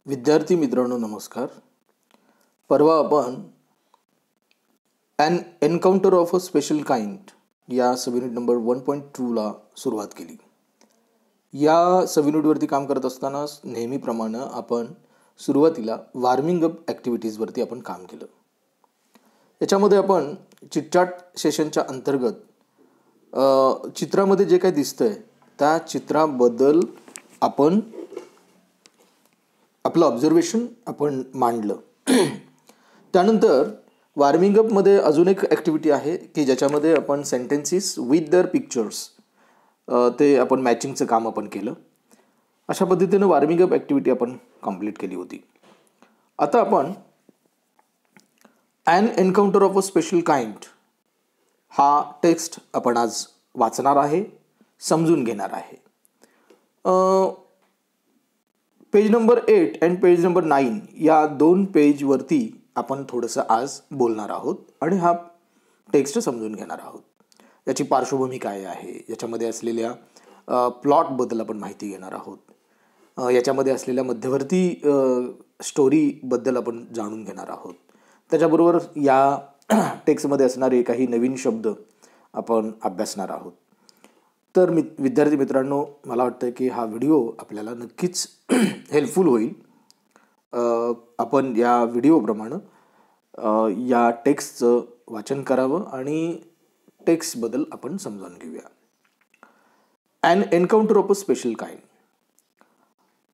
विद्यार्थी मित्रांनो नमस्कार. परवा आपण an encounter of a special kind या सब युनिट नंबर 1.2ला सुरुवात केली. या सब युनिटवरती काम करत असताना नेहमीप्रमाणे आपण सुरुवातीला वॉर्मिंग अप ॲक्टिव्हिटीजवरती आपण काम केलं. याच्यामध्ये आपण चिटचाट सेशनच्या अंतर्गत चित्रामध्ये जे काही दिसतंय त्या चित्राबद्दल आपण आपलं ऑब्झर्वेशन आपण मांडलं. त्यानंतर वॉर्मिंग अपमध्ये अजून एक ॲक्टिव्हिटी आहे की ज्याच्यामध्ये आपण सेंटेन्सेस विथ देअर पिक्चर्स ते आपण मॅचिंगचं काम आपण केलं. अशा पद्धतीनं वॉर्मिंग अप ॲक्टिव्हिटी आपण कंप्लीट केली होती. आता आपण an encounter of a special kind हा टेक्स्ट आपण आज वाचणार आहे, समजून घेणार आहे. Page number 8 and page number 9 या दोन पेजवरती आपण थोडंसं आज बोलणार आहोत आणि हा टेक्स्ट समजून घेणार आहोत. याची पार्श्वभूमी काय आहे, याच्यामध्ये असलेल्या प्लॉटबद्दल आपण माहिती घेणार आहोत. याच्यामध्ये असलेल्या मध्यवर्ती स्टोरीबद्दल आपण जाणून घेणार आहोत. त्याच्याबरोबर या टेक्स्टमध्ये असणारे काही नवीन शब्द आपण अभ्यासणार आहोत. तर विद्यार्थी मित्रांनो, मला वाटतं की हा व्हिडिओ आपल्याला नक्कीच हेल्पफुल होईल. आपण या व्हिडिओप्रमाणे या टेक्स्टचं वाचन करावं आणि टेक्स्टबद्दल आपण समजून घेऊया. An encounter of a special kind.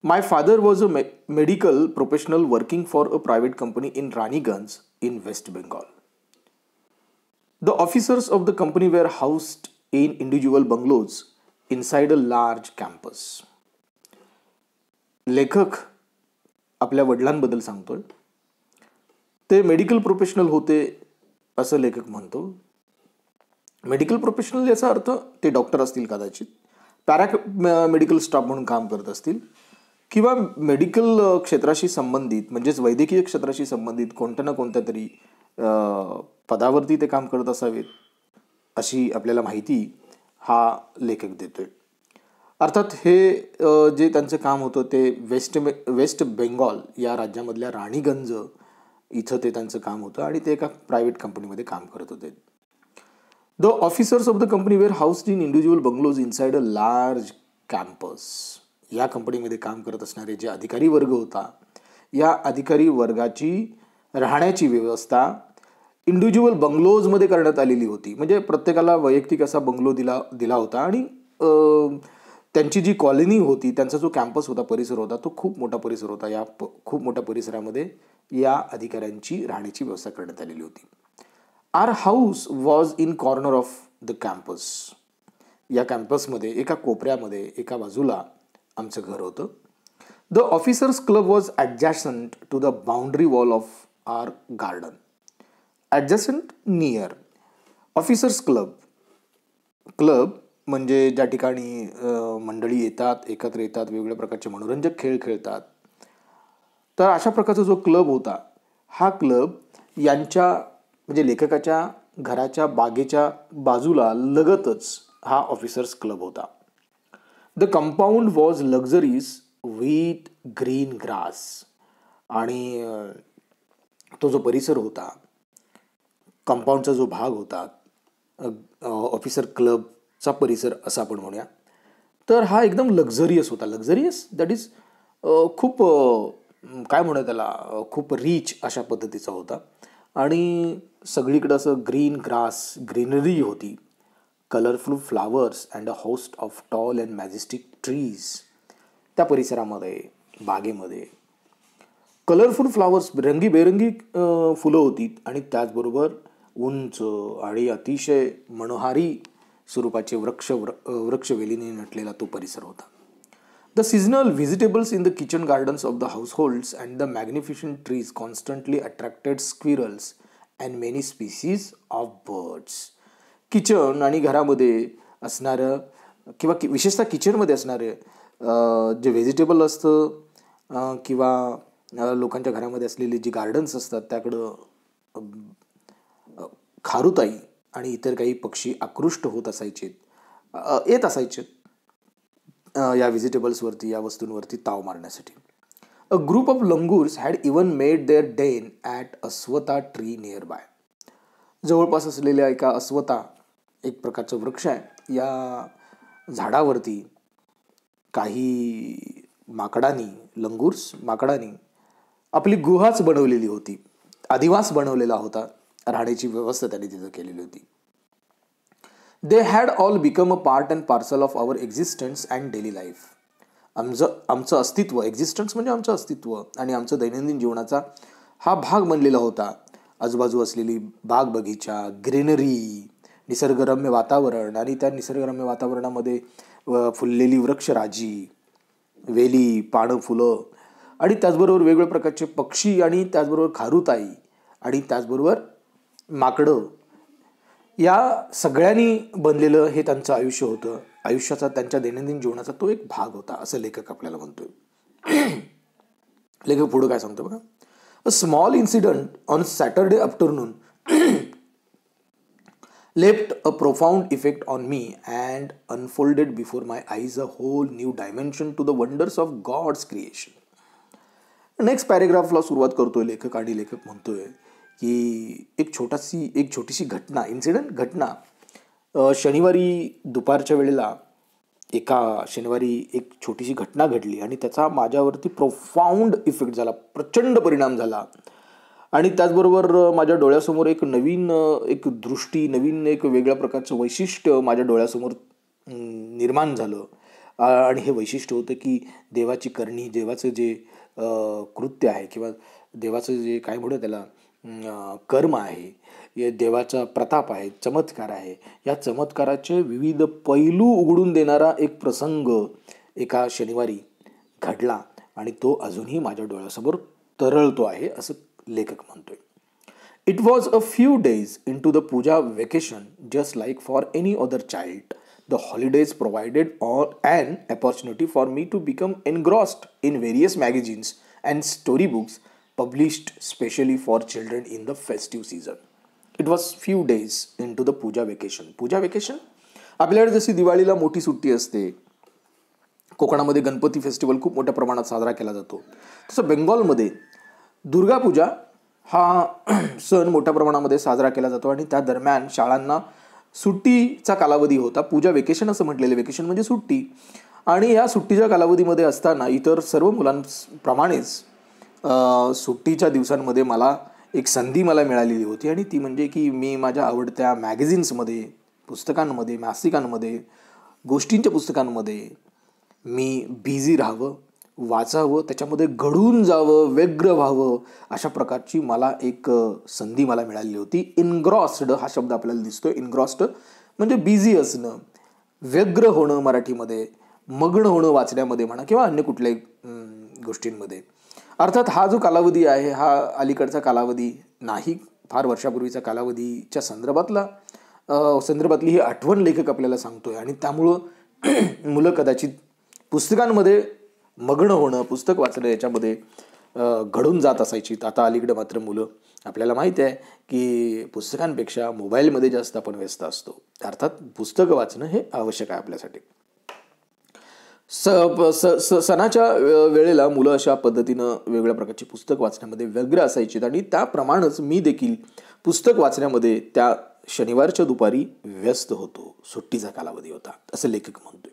My father was a medical professional working for a private company in Raniganj in West Bengal. The officers of the company were housed in individual bungalows inside a large campus. लेखक आपल्या वडिलांबद्दल सांगतोय. ते medical professional होते असं लेखक म्हणतो. Medical professional याचा अर्थ ते डॉक्टर असतील, कदाचित मेडिकल स्टाफ म्हणून काम करत असतील, किंवा मेडिकल क्षेत्राशी संबंधित म्हणजेच वैद्यकीय क्षेत्राशी संबंधित कोणत्या ना कोणत्या तरी पदावरती ते काम करत असावेत अशी आपल्याला माहिती हा लेखक देतोय. अर्थात हे जे त्यांचं काम होतं ते वेस्ट बेंगॉल या राज्यामधल्या राणीगंज इथं ते त्यांचं काम होतं आणि ते एका प्रायव्हेट कंपनीमध्ये काम करत होते. The officers of the company were housed in individual bungalows inside a large campus. या कंपनीमध्ये काम करत असणारे जे अधिकारी वर्ग होता, या अधिकारी वर्गाची राहण्याची व्यवस्था इंडिव्हिज्युअल बंगलोजमध्ये करण्यात आलेली होती. म्हणजे प्रत्येकाला वैयक्तिक असा बंगलो दिला होता आणि त्यांची जी कॉलनी होती, त्यांचा जो कॅम्पस होता, परिसर होता, तो खूप मोठा परिसर होता. या खूप मोठ्या परिसरामध्ये या अधिकाऱ्यांची राहण्याची व्यवस्था करण्यात आलेली होती. Our house was in corner of the campus. या कॅम्पसमध्ये एका कोपऱ्यामध्ये एका बाजूला आमचं घर होतं. The officers club was adjacent to the boundary wall of our garden. Adjacent near. Officers club म्हणजे ज्या ठिकाणी मंडळी येतात, एकत्र येतात, वेगवेगळ्या प्रकारचे मनोरंजक खेळ खेळतात. तर अशा प्रकारचा जो क्लब होता, हा क्लब यांच्या म्हणजे लेखकाच्या घराच्या बागेच्या बाजूला लगतच हा ऑफिसर्स क्लब होता. The compound was luxuries with green grass. आणि तो जो परिसर होता, कंपाऊंडचा जो भाग होता, ऑफिसर क्लबचा परिसर असं आपण म्हणूया, तर हा एकदम लक्झरियस होता. लक्झरियस दॅट इज खूप काय म्हणूया त्याला, खूप रिच अशा पद्धतीचा होता. आणि सगळीकडं असं ग्रीन ग्रास, ग्रीनरी होती. Colourful flowers and a host of tall and majestic trees. त्या परिसरामध्ये, बागेमध्ये कलरफुल फ्लावर्स, रंगीबेरंगी फुलं होती आणि त्याचबरोबर उंच आणि अतिशय मनोहारी स्वरूपाचे वृक्षवेलीने नटलेला तो परिसर होता. The seasonal vegetables in the kitchen gardens of the households and the magnificent trees constantly attracted squirrels and many species of birds. Kitchen आणि घरामध्ये असणारं किंवा विशेषतः किचनमध्ये असणारं जे व्हेजिटेबल असतं किंवा लोकांच्या घरामध्ये असलेली जी गार्डन्स असतात, त्याकडं खारुताई आणि इतर काही पक्षी आकृष्ट होत असायचे, येत असायचे या व्हेजिटेबल्सवरती, या वस्तूंवरती ताव मारण्यासाठी. A group of langurs had even made their den at ashvattha tree nearby. जवळपास असलेल्या एका अस्वता, एक प्रकारचं वृक्ष आहे, या झाडावरती काही माकडांनी आपली गुहाच बनवलेली होती, अधिवास बनवलेला होता, राहण्याची व्यवस्था त्यांनी तिथं केलेली होती. They had all become a part and parcel of our existence and daily life. आमचं अस्तित्व, एक्झिस्टन्स म्हणजे आमचं अस्तित्व आणि आमचं दैनंदिन जीवनाचा हा भाग बनलेला होता. आजूबाजू असलेली बाग बगीचा, ग्रीनरी, निसर्गरम्य वातावरण आणि त्या निसर्गरम्य वातावरणामध्ये फुललेली वृक्षराजी, वेली, पानं, फुलं आणि त्याचबरोबर वेगवेगळ्या प्रकारचे पक्षी आणि त्याचबरोबर खारुताई आणि त्याचबरोबर माकडं, या सगळ्यांनी बनलेलं हे त्यांचं आयुष्य होतं. आयुष्याचा, त्यांच्या दैनंदिन जीवनाचा तो एक भाग होता, असं लेखक आपल्याला म्हणतोय. लेखक पुढं काय सांगतो बघा. A small incident on Saturday afternoon left a profound effect on me and unfolded before my eyes a whole new dimension to the wonders of God's creation. Next पॅरेग्राफला सुरुवात करतोय लेखक आणि लेखक म्हणतोय की एक छोटीशी घटना, घटना शनिवारी दुपारच्या वेळेला एक छोटीशी घटना घडली आणि त्याचा माझ्यावरती प्रोफाऊंड इफेक्ट झाला, प्रचंड परिणाम झाला. आणि त्याचबरोबर माझ्या डोळ्यासमोर एक नवीन दृष्टी, नवीन एक वेगळ्या प्रकारचं वैशिष्ट्य माझ्या डोळ्यासमोर निर्माण झालं. आणि हे वैशिष्ट्य होतं की देवाची करणी, देवाचं जे कृत्य आहे किंवा देवाचं जे काय म्हणू त्याला कर्म आहे, देवाचा प्रताप आहे, चमत्कार आहे, या चमत्काराचे विविध पैलू उघडून देणारा एक प्रसंग एका शनिवारी घडला आणि तो अजूनही माझ्या डोळ्यासमोर तरळतो आहे, असं लेखक म्हणतोय. It was a few days into the puja vacation, just like for any other child. The holidays provided an opportunity for me to become engrossed in various magazines and storybooks published specially for children in the festive season. It was few days into the puja vacation. Puja vacation आपल्याकडे जशी दिवाळीला मोठी सुट्टी असते, कोकणामध्ये Ganpati festival खूप मोठ्या प्रमाणात साजरा केला जातो, तसं बेंगॉलमध्ये दुर्गा पूजा हा सण मोठ्या प्रमाणामध्ये साजरा केला जातो आणि त्या दरम्यान शाळांना सुट्टीचा कालावधी होता. पूजा वेकेशन असं म्हटलेलं, वेकेशन म्हणजे सुट्टी. आणि या सुट्टीच्या कालावधीमध्ये असताना इतर सर्व मुलांप्रमाणेच सुट्टीच्या दिवसांमध्ये मला एक संधी मिळालेली होती आणि ती म्हणजे की मी माझ्या आवडत्या मॅगझिन्समध्ये, पुस्तकांमध्ये, मासिकांमध्ये, गोष्टींच्या पुस्तकांमध्ये मी बिझी राहावं, वाचावं, त्याच्यामध्ये घडून जावं, व्यग्र व्हावं, अशा प्रकारची मला एक संधी मिळालेली होती. इनग्रॉस्ड हा शब्द आपल्याला दिसतोय. इनग्रॉस्ड म्हणजे बिझी असणं, व्यग्र होणं, मराठीमध्ये मग्न होणं वाचण्यामध्ये म्हणा किंवा अन्य कुठल्याही गोष्टींमध्ये. अर्थात हा जो कालावधी आहे हा अलीकडचा कालावधी नाही, फार वर्षापूर्वीचा कालावधीच्या संदर्भातली ही आठवण लेखक आपल्याला सांगतोय. आणि त्यामुळं मुलं कदाचित पुस्तकांमध्ये मग्न होणं, पुस्तक वाचणं याच्यामध्ये घडून जात असायची. आता अलीकडे मात्र मुलं, आपल्याला माहिती आहे की पुस्तकांपेक्षा मोबाईलमध्ये जास्त आपण व्यस्त असतो. अर्थात पुस्तकं वाचणं हे आवश्यक आहे आपल्यासाठी. सणाच्या वेळेला मुलं अशा पद्धतीनं वेगवेगळ्या प्रकारची पुस्तक वाचण्यामध्ये व्यग्र असायची आणि त्याप्रमाणेच मी देखील पुस्तक वाचण्यामध्ये त्या शनिवारच्या दुपारी व्यस्त होतो. सुट्टीचा कालावधी होता, असं लेखक म्हणतोय.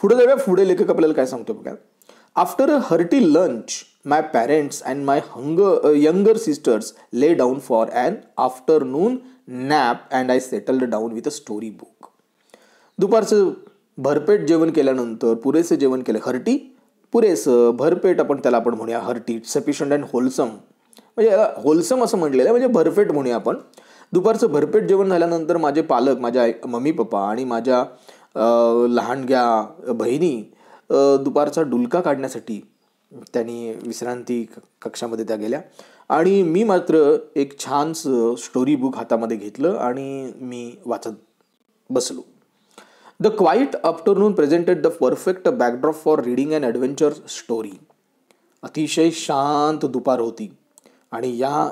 पुढे लेखक आपल्याला काय सांगतो बघा. After a hearty lunch my parents and my younger sisters lay down for an afternoon nap and I settled down with a story book. दुपारचं भरपेट जेवण केल्यानंतर, पुरेसे जेवण केलं, हर्टी पुरेसं, भरपेट आपण म्हणूया हर्टी, सफिशियंट अँड होलसम, म्हणजे याला होलसम असं म्हटलेलं आहे, म्हणजे भरपेट म्हणूया आपण. दुपारचं भरपेट जेवण झाल्यानंतर माझे पालक, माझ्या मम्मी पप्पा आणि माझ्या लहानग्या बहिणी दुपारचा डुलका काढण्यासाठी त्यांनी विश्रांती कक्षामध्ये त्या गेल्या आणि मी मात्र एक छानसं स्टोरी बुक हातामध्ये घेतलं आणि मी वाचत बसलो. The quiet afternoon presented the perfect backdrop for reading and adventure story. अतिशय शांत दुपार होती आणि या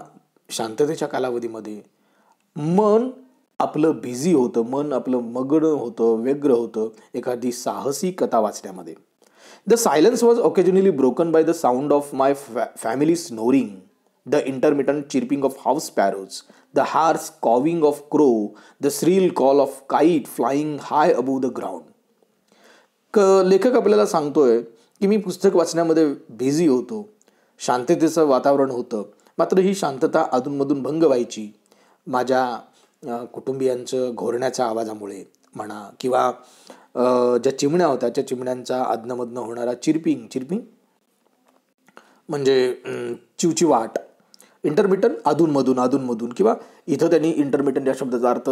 शांततेच्या कालावधीमध्ये मन आपलं बिझी होतं, मन आपलं मग्न होतं, व्यग्र होतं एखादी साहसी कथा वाचण्यामध्ये. The silence was occasionally broken by the sound of my family snoring, the intermittent chirping of house sparrows, the harsh cawing of crow, the shrill call of kite flying high above the ground. लेखक आपल्याला सांगतोय की मी पुस्तक वाचण्यामध्ये busy होतो, शांततेचं वातावरण होतं, मात्र ही शांतता अधूनमधून भंग व्हायची माझ्या कुटुंबियांचं घोरण्याच्या आवाजामुळे म्हणा, किंवा ज्या चिमण्या होत्या त्या चिमण्यांचा अधनमधनं होणारा चिर्पिंग म्हणजे चिवचिवाट, इंटरमिटंट अधूनमधून, किंवा इथं त्यांनी इंटरमिटंट या शब्दाचा अर्थ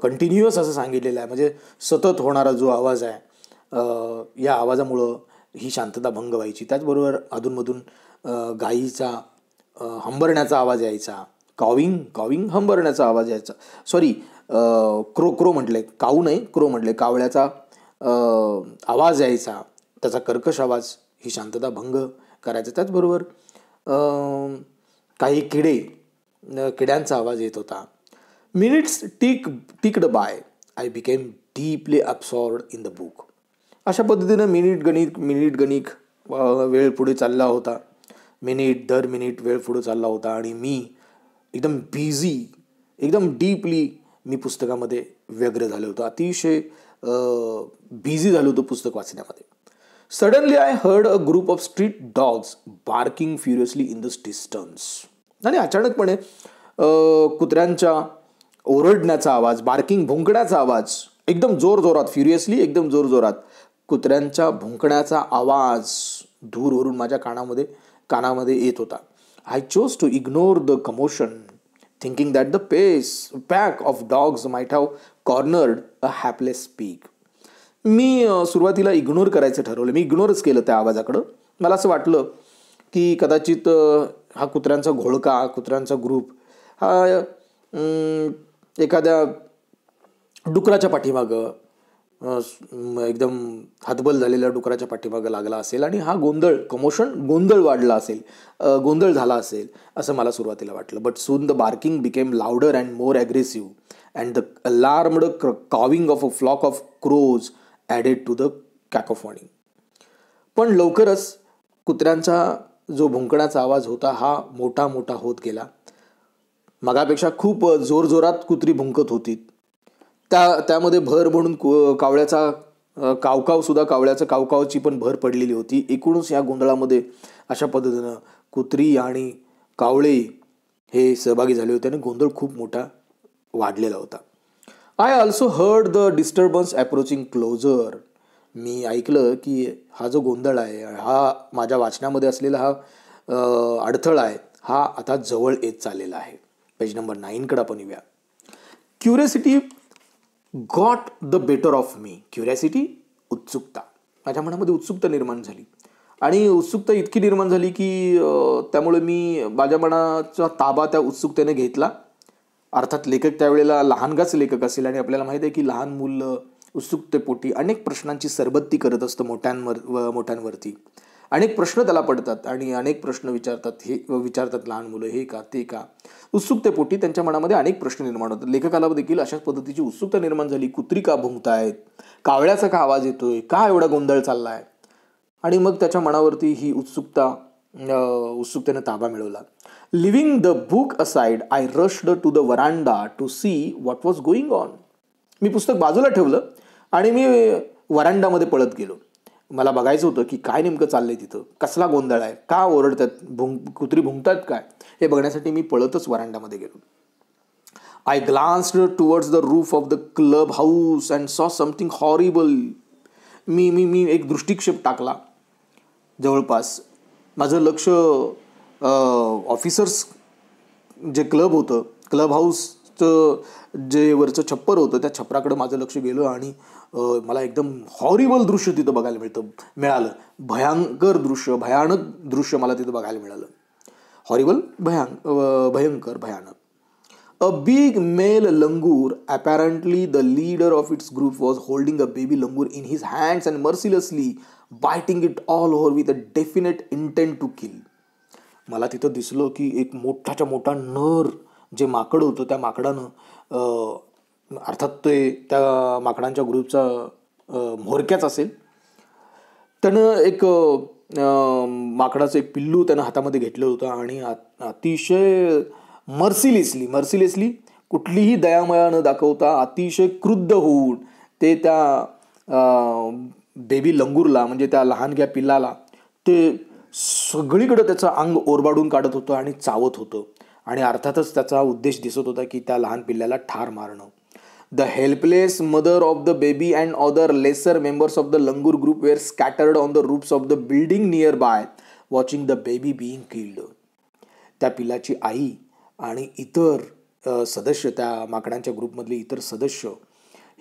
कंटिन्युअस असं सांगितलेलं आहे, म्हणजे सतत होणारा जो आवाज आहे, या आवाजामुळं ही शांतता भंग व्हायची. त्याचबरोबर अधूनमधून गाईचा हंबरण्याचा आवाज यायचा, कॉविंग हंबरण्याचा आवाज यायचा, सॉरी क्रो म्हटले, काऊ नाही क्रो म्हटले, कावळ्याचा आवाज यायचा, त्याचा कर्कश आवाज ही शांतता भंग करायचा. त्याचबरोबर काही किड्यांचा आवाज येत होता. Minutes ticked by, I became deeply absorbed in the book. अशा पद्धतीनं मिनिट गणिक वेळ पुढे चालला होता, मिनिट दर मिनिट वेळ पुढे चालला होता आणि मी एकदम बिझी, एकदम डीपली मी पुस्तकामध्ये व्यग्र झालो होतो, अतिशय बिझी झालो होतो पुस्तक वाचण्यामध्ये. Suddenly I heard a group of street dogs barking furiously in the distance. आणि अचानकपणे कुत्र्यांच्या ओरडण्याचा आवाज, बार्किंग भुंकण्याचा आवाज, एकदम जोरजोरात, फ्युरियसली एकदम जोरजोरात कुत्र्यांच्या भुंकण्याचा आवाज दूरवरून माझ्या कानामध्ये येत होता. I chose to ignore the commotion, thinking that the pack of dogs might have cornered a hapless pig. मी सुरुवातीला इग्नोर करायचं ठरवलं, मी इग्नोरच केलं त्या आवाजाकडं. मला असं वाटलं की कदाचित हा कुत्र्यांचा घोळका, कुत्र्यांचा ग्रुप हा एखाद्या डुकराच्या पाठीमागं, एकदम हतबल झालेल्या डुकराच्या पाठीमागं लागला असेल आणि हा गोंधळ वाढला असेल, गोंधळ झाला असेल असं मला सुरुवातीला वाटलं. But soon the barking became louder and more aggressive and the alarmed cawing of a flock of crows added to the cacophony. पण लवकरच कुत्र्यांचा जो भुंकण्याचा आवाज होता हा मोठा होत गेला. मगापेक्षा खूप जोरजोरात कुत्री भुंकत होती. त्यामध्ये भर म्हणून कावळ्याचा कावकावची पण भर पडलेली होती. एकूणच या गोंधळामध्ये अशा पद्धतीनं कुत्री आणि कावळे हे सहभागी झाले होते आणि गोंधळ खूप मोठा वाढलेला होता. I also heard the disturbance approaching closer. मी ऐकलं की हा जो गोंधळ आहे, हा माझ्या वाचनामध्ये असलेला हा अडथळा आहे, हा आता जवळ येत चाललेला आहे. पेज नंबर 9 आपण येऊया. Curiosity got the better of me. Curiosity, उत्सुकता, माझ्या मनामध्ये उत्सुकता निर्माण झाली आणि उत्सुकता इतकी निर्माण झाली की त्यामुळे मी माझ्या मनाचा ताबा त्या उत्सुकतेने घेतला. अर्थात लेखक त्यावेळेला लहानगाच लेखक असेल आणि आपल्याला माहिती आहे की लहान मुलं उत्सुकतेपोटी अनेक प्रश्नांची सरबत्ती करत असतं मोठ्यांवरती. अनेक प्रश्न त्याला पडतात आणि अनेक प्रश्न विचारतात लहान मुलं, हे का ते का. उत्सुकतेपोटी त्यांच्या मनामध्ये अनेक प्रश्न निर्माण होतात. लेखकाला देखील अशाच पद्धतीची उत्सुकता निर्माण झाली. कुत्री का भुंकतायत, कावळ्याचा का आवाज येतोय, का एवढा गोंधळ चाललाय, आणि मग त्याच्या मनावरती ही उत्सुकतेने ताबा मिळवला. Leaving the book aside I rushed to the veranda to see what was going on. मी पुस्तक बाजूला ठेवलं आणि मी वरांडामध्ये पळत गेलो. मला बघायचं होतं की काय नेमकं चाललंय तिथं, कसला गोंधळ आहे, का ओरडतात, कुत्री भुंकतात काय, हे बघण्यासाठी मी पळतच वरांडामध्ये गेलो. I glanced towards the roof of the club house and saw something horrible. मी एक दृष्टिक्षेप टाकला जवळपास. माझं लक्ष ऑफिसर्स जे क्लब हाऊसचं जे वरचं छप्पर होतं त्या छपराकडं माझं लक्ष गेलं आणि मला एकदम हॉरिबल दृश्य तिथं बघायला मिळालं. भयानक दृश्य मला तिथं बघायला मिळालं. हॉरिबल, भयंकर, भयानक. A big male langur, apparently the leader of its group, was holding a baby langur in his hands and mercilessly biting it all over with a definite intent to kill. मला तिथं दिसलं की एक मोठाच्या मोठा नर जे माकड होतं त्या माकडानं, अर्थात ते त्या माकडांच्या ग्रुपचा म्होरक्याच असेल, त्यानं एक माकडाचं एक पिल्लू त्यानं हातामध्ये घेतलं होतं आणि अतिशय मर्सिलेसली कुठलीही दयामया न दाखवता अतिशय क्रुद्ध होऊन ते त्या बेबी लंगूरला म्हणजे त्या लहानग्या पिल्लाला ते सगळीकडे त्याचं अंग ओरबाडून काढत होतं आणि चावत होतं. आणि अर्थातच त्याचा उद्देश दिसत होता की त्या लहान पिल्ल्याला ठार मारणं. The helpless mother of the baby and other lesser members of the langur group were scattered on the roofs of the building nearby watching the baby being killed. त्या पिल्लाची आई आणि इतर सदस्य, त्या माकडांच्या ग्रुपमधले इतर सदस्य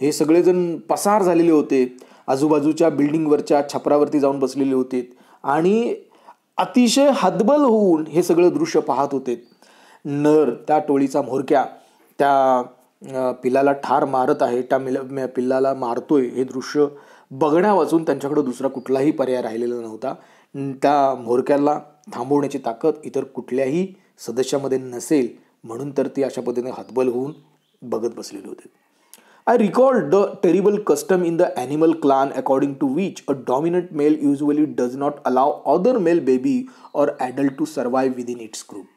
हे सगळेजण पसार झालेले होते. आजूबाजूच्या बिल्डिंगवरच्या छपरावरती जाऊन बसलेले होते आणि अतिशय हतबल होऊन हे सगळं दृश्य पाहत होते. नर त्या टोळीचा म्होरक्या त्या पिल्लाला ठार मारत आहे, त्या पिल्लाला मारतोय हे दृश्य बघण्यावाचून त्यांच्याकडे दुसरा कुठलाही पर्याय राहिलेला नव्हता. त्या म्होरक्याला थांबवण्याची ताकद इतर कुठल्याही सदस्यामध्ये नसेल म्हणून तर ती अशा पद्धतीने हतबल होऊन बघत बसलेले होते. I recalled the terrible custom in the animal clan according to which a dominant male usually does not allow other male baby or adult to survive within its group.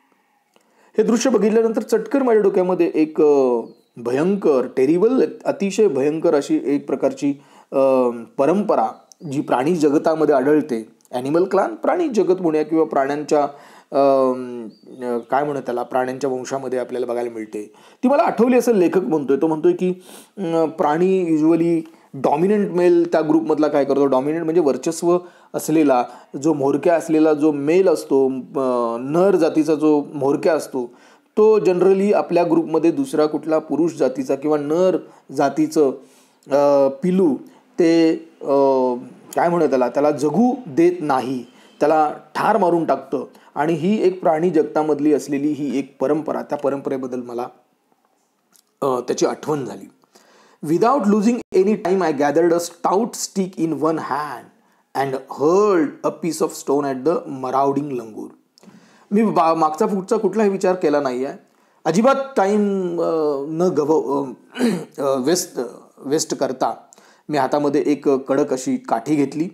हे दृश्य बघितल्यानंतर चटकर माझ्या डोक्यामध्ये एक भयंकर टेरिबल अतिशय भयंकर अशी एक प्रकारची परंपरा जी प्राणी जगतामध्ये आढळते. ॲनिमल क्लान प्राणी जगत म्हणूया किंवा प्राण्यांच्या काय म्हणत त्याला प्राण्यांच्या वंशामध्ये आपल्याला बघायला मिळते. ती मला आठवली असं लेखक म्हणतोय. तो म्हणतोय की प्राणी युजली डॉमिनंट मेल त्या ग्रुपमधला काय करतो, डॉमिनंट म्हणजे वर्चस्व असलेला जो म्होरक्या असलेला जो मेल असतो, नर जातीचा जो म्होरक्या असतो तो जनरली आपल्या ग्रुपमध्ये दुसरा कुठला पुरुष जातीचा किंवा नर जातीचं पिलू ते काय म्हणत त्याला जगू देत नाही, त्याला ठार मारून टाकतं. आणि ही एक प्राणी जगतामधली असलेली ही एक परंपरा, त्या परंपरेबद्दल मला त्याची आठवण झाली. Without losing any time I gathered a stout stick in one hand and hurled a piece of stone at the marauding langur. मी मागचा पुढचा कुठलाही विचार केला नाही आहे. अजिबात टाईम न वेस्ट करता मी हातामध्ये एक कडक अशी काठी घेतली,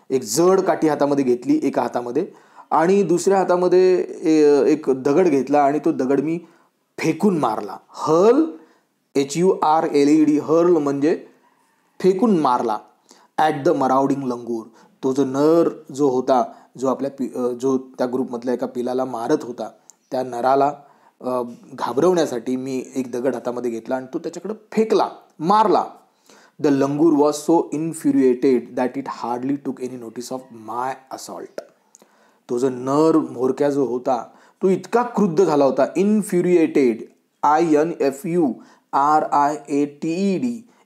एक जड काठी हातामध्ये घेतली एका हातामध्ये आणि दुसऱ्या हातामध्ये एक दगड घेतला आणि तो दगड मी फेकून मारला. हर्ल HURLED हर्ल म्हणजे फेकून मारला. ॲट द मराउडिंग लंगूर. तो जो नर जो होता जो आपल्या जो त्या ग्रुपमधल्या एका पिलाला मारत होता त्या नराला घाबरवण्यासाठी मी एक दगड हातामध्ये घेतला आणि तो त्याच्याकडे फेकला, मारला. The langur was so infuriated that it hardly took any notice of my assault. तो जो नर म्होरक्या जो होता तो इतका क्रुद्ध झाला होता. इन्फ्युरिएटेड INFURIATED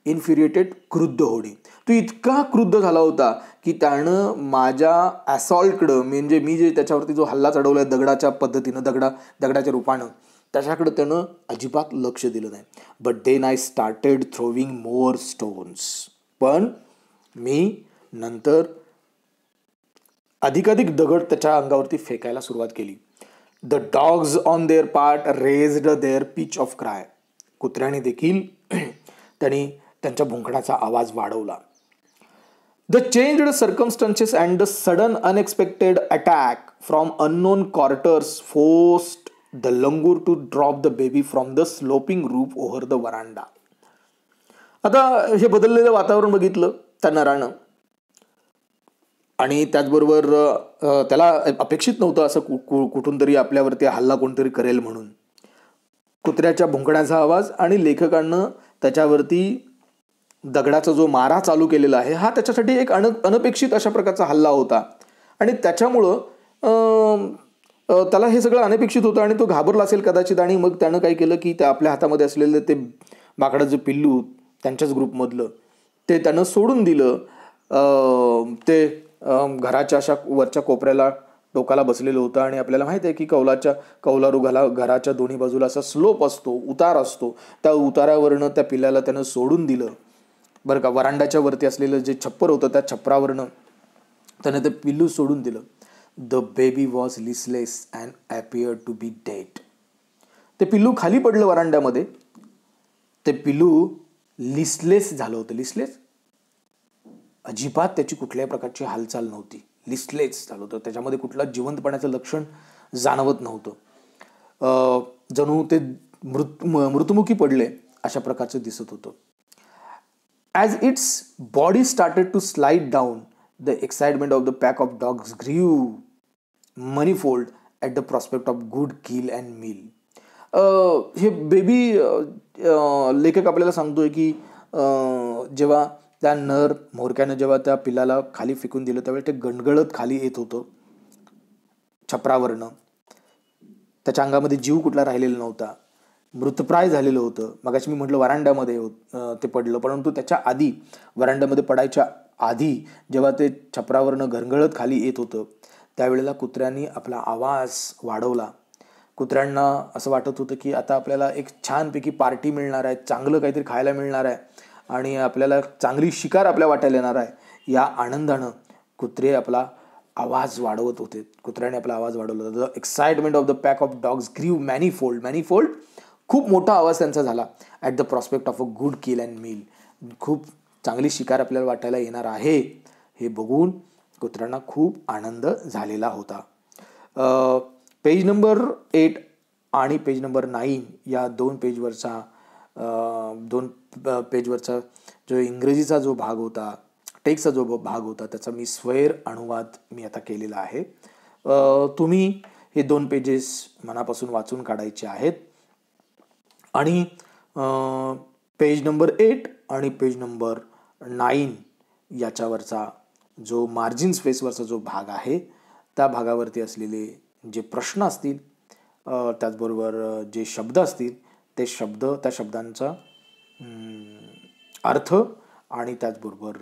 इन्फ्युरिएटेड क्रुद्ध होणे. तो इतका क्रुद्ध झाला होता की त्यानं माझ्या असॉल्टकडं म्हणजे मी जे त्याच्यावरती जो हल्ला चढवला दगडाच्या पद्धतीनं दगडाच्या रूपानं त्याच्याकडे त्यानं अजिबात लक्ष दिलं नाही. But then I started throwing more stones. पण मी नंतर अधिकाधिक दगड त्याच्या अंगावरती फेकायला सुरुवात केली. The dogs on their part raised their pitch of cry. कुत्र्याने देखील त्यांनी त्यांच्या भुंकण्याचा आवाज वाढवला. The changed circumstances and the sudden unexpected attack from unknown quarters forced the langur to drop the baby from the sloping roof over the veranda. आता हे बदललेलं वातावरण बघितलं त्या नरानं आणि त्याचबरोबर त्याला अपेक्षित नव्हतं असं कुठून तरी आपल्यावरती हल्ला कोणतरी करेल म्हणून. कुत्र्याच्या भुंकण्याचा आवाज आणि लेखकांना त्याच्यावरती दगडाचा जो मारा चालू केलेला आहे हा त्याच्यासाठी एक अनपेक्षित अशा प्रकारचा हल्ला होता आणि त्याच्यामुळं त्याला हे सगळं अनपेक्षित होतं आणि तो घाबरला असेल कदाचित. आणि मग त्यानं काय केलं की त्या आपल्या हातामध्ये असलेलं ते माकडाचं पिल्लू त्यांच्याच ग्रुपमधलं ते त्यानं सोडून दिलं. ते घराच्या अशा वरच्या कोपऱ्याला डोकाला बसलेलं होतं आणि आपल्याला माहिती आहे की कौलारू घराच्या दोन्ही बाजूला असा स्लोप असतो, उतार असतो. त्या उतारावरनं त्या पिल्ल्याला त्यानं सोडून दिलं बरं का. वरांड्याच्या वरती असलेलं जे छप्पर होतं त्या छप्परावरनं त्यानं ते पिल्लू सोडून दिलं. The baby was listless and appear to be dead. ते पिल्लू खाली पडलं वरांड्यामध्ये. ते पिल्लू लिसलेस झालं होतं. लिसलेस अजिबात त्याची कुठल्याही प्रकारची हालचाल नव्हती, लिस्टलेस झालं होतं, त्याच्यामध्ये कुठलं जिवंतपणाचं लक्षण जाणवत नव्हतं, जणू ते मृत्युमुखी पडले अशा प्रकारचं दिसत होतं. As its body started to slide down, the excitement of the pack of dogs grew manifold at the prospect of good kill and meal. हे बेबी लेखक आपल्याला सांगतोय की जेव्हा त्या नर म्होरक्यानं जेव्हा त्या पिल्लाला खाली फेकून दिलं त्यावेळी ते गणगळत खाली येत होतं छपरावरनं. त्याच्या अंगामध्ये जीव कुठला राहिलेला नव्हता, मृतप्राय झालेलं होतं. मगाशी मी म्हटलं वरांड्यामध्ये ते पडलं, परंतु त्याच्या आधी वरांड्यामध्ये पडायच्या आधी जेव्हा ते छपरावरनं घरंगळत खाली येत होतं त्यावेळेला कुत्र्यांनी आपला आवाज वाढवला. कुत्र्यांना असं वाटत होतं की आता आपल्याला एक छानपैकी पार्टी मिळणार आहे, चांगलं काहीतरी खायला मिळणार आहे आणि आपल्याला चांगली शिकार आपल्या वाटायला येणार आहे. या आनंदानं कुत्रे आपला आवाज वाढवत होते, कुत्र्याने आपला आवाज वाढवला. The excitement of the pack of dogs grew manifold, खूप मोठा आवाज त्यांचा झाला. At the prospect of a good kill and meal, खूप चांगली शिकार आपल्याला वाटायला येणार आहे हे बघून कुत्र्यांना खूप आनंद झालेला होता. पेज नंबर 8 आणि पेज नंबर 9 या दोन पेजवरचा जो इंग्रजीचा जो भाग होता, टेक्स्टचा जो भाग होता, त्याचा मी स्वैर अनुवाद मी आता केलेला आहे. तुम्ही हे 2 पेजेस मनापासून वाचून काढायचे आहेत आणि पेज नंबर 8 आणि पेज नंबर 9 याच्यावरचा जो मार्जिन स्पेसवरचा जो भाग आहे त्या भागावरती असलेले जे प्रश्न असतील, त्याचबरोबर जे शब्द असतील ते शब्द, त्या शब्दांचा अर्थ आणि त्याचबरोबर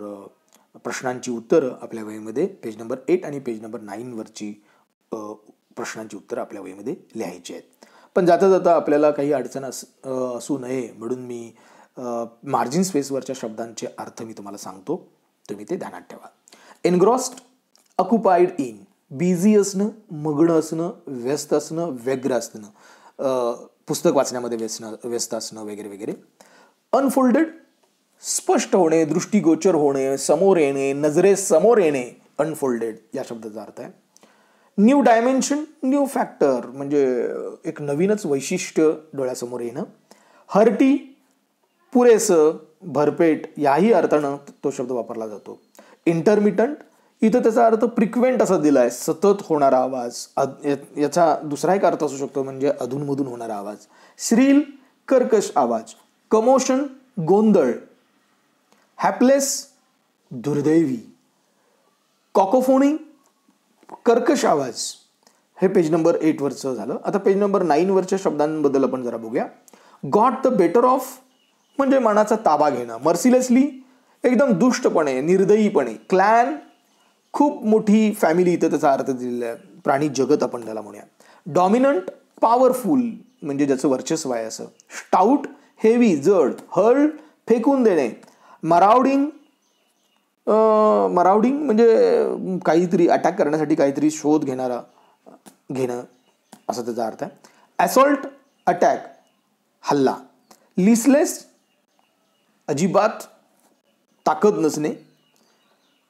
प्रश्नांची उत्तरं आपल्या वहीमध्ये पेज नंबर 8 आणि पेज नंबर 9 वरची प्रश्नांची उत्तरं आपल्या वहीमध्ये लिहायची आहेत. पण जाता जाता आपल्याला काही अडचण असू नये म्हणून मी मार्जिन स्पेसवरच्या शब्दांचे अर्थ मी तुम्हाला सांगतो, तुम्ही ते ध्यानात ठेवा. एनग्रॉस्ड, ऑक्युपाईड इन, बिझी असणं, मग्न असणं, व्यस्त असणं, व्यग्र असणं, पुस्तक वाचण्यामध्ये व्यस्त असणं वगैरे वगैरे. अनफोल्डेड, स्पष्ट होणे, दृष्टीगोचर होणे, समोर येणे, नजरेसमोर येणे, अनफोल्डेड या शब्दाचा अर्थ आहे. न्यू डायमेन्शन, न्यू फॅक्टर म्हणजे एक नवीनच वैशिष्ट्य डोळ्यासमोर येणं. हर्टी, पुरेसं, भरपेट याही अर्थानं तो शब्द वापरला जातो. इंटरमिटंट, इथं त्याचा अर्थ फ्रिक्वेंट असा दिला आहे, सतत होणारा आवाज. याचा दुसरा एक अर्थ असू शकतो म्हणजे अधूनमधून होणारा आवाज. श्रील, कर्कश आवाज. कमोशन, गोंधळ. हॅपलेस, दुर्दैवी. कॉकोफोनी, कर्कश आवाज. हे पेज नंबर 8 वरचं झालं. आता पेज नंबर 9 वरच्या शब्दांबद्दल आपण जरा बघूया. गॉट द बेटर ऑफ म्हणजे मनाचा ताबा घेणं. मर्सिलेसली, एकदम दुष्टपणे, निर्दयीपणे. क्लॅन, खूप मोठी फॅमिली, इथं त्याचा अर्थ दिलेला आहे, प्राणी जगत आपण त्याला म्हणूया. डॉमिनंट, पॉवरफुल म्हणजे ज्याचं वर्चस्व आहे असं. स्टाउट, हेवी, जड. हर्ल, फेकून देणे. मराउडिंग म्हणजे काहीतरी अटॅक करण्यासाठी काहीतरी शोध घेणं असा त्याचा अर्थ आहे. असॉल्ट, अटॅक, हल्ला. लिसलेस, अजिबात ताकद नसणे.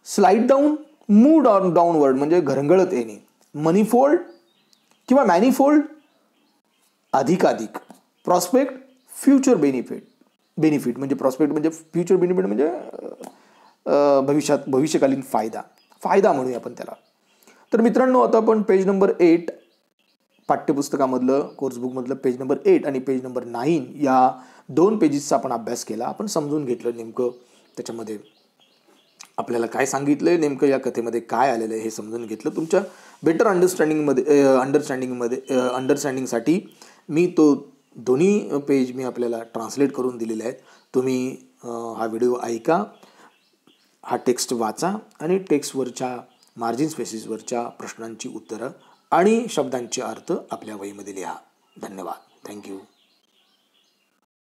स्लाइड डाऊन, मूव डाऊनवर्ड म्हणजे घरंगळत येणे. मनीफोल्ड किंवा मॅनिफोल्ड, अधिकाधिक. प्रॉस्पेक्ट, फ्युचर बेनिफिट म्हणजे प्रॉस्पेक्ट म्हणजे फ्युचर बेनिफिट म्हणजे भविष्यकालीन फायदा म्हणूया आपण त्याला. तर मित्रांनो, आता आपण पेज नंबर 8 पाठ्यपुस्तकामधलं, कोर्सबुकमधलं पेज नंबर 8 आणि पेज नंबर 9 या 2 पेजेसचा आपण अभ्यास केला. आपण समजून घेतलं नेमकं त्याच्यामध्ये आपल्याला काय सांगितलंय, नेमकं या कथेमध्ये काय आलेलं आहे हे समजून घेतलं. तुमच्या बेटर अंडरस्टँडिंगसाठी मी तो दोन्ही पेज मी आपल्याला ट्रान्सलेट करून दिलेले आहेत. तुम्ही हा व्हिडिओ ऐका, हा टेक्स्ट वाचा आणि टेक्स्टवरच्या मार्जिन स्पेसिसवरच्या प्रश्नांची उत्तरं आणि शब्दांचे अर्थ आपल्या वहीमध्ये लिहा. धन्यवाद. थँक्यू.